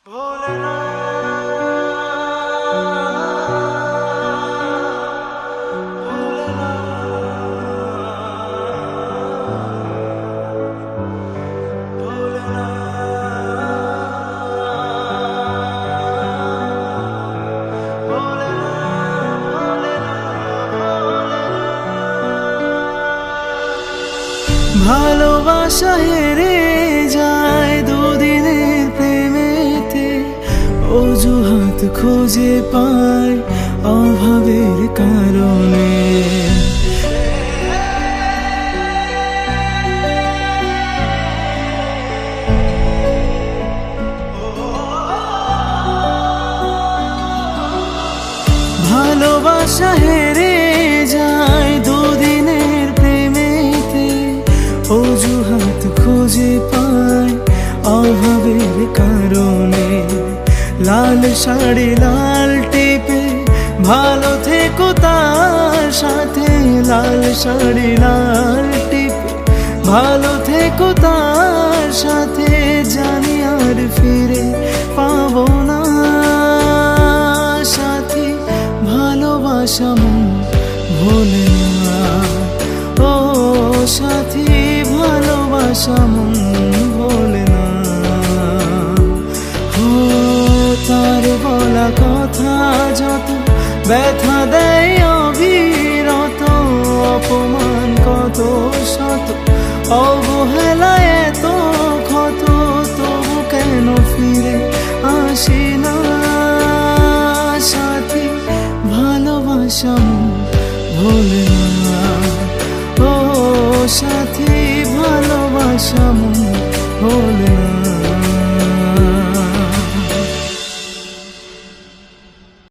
ভালোবাসা হেরে যায় দুদিনের প্রেমেতে, অজুহাত খুঁজে পায় অভাবের কারণে। ভালোবাসা হেরে যায় দুদিনের প্রেমেতে, অজুহাত খুঁজে পায় অভাবের কারণে। লাল শাড়ি লাল টিপে ভালো থেকো তার সাথে, লাল শাড়ি লাল টিপে ভালো থেকো তার সাথে। জানি আর ফিরে পাবো না সাথী, ভালোবাসা মন ভোলে না। ও সাথী, ভালোবাসা মন ভোলে না। ও তার বলা কথা যত ব্যথা দেয়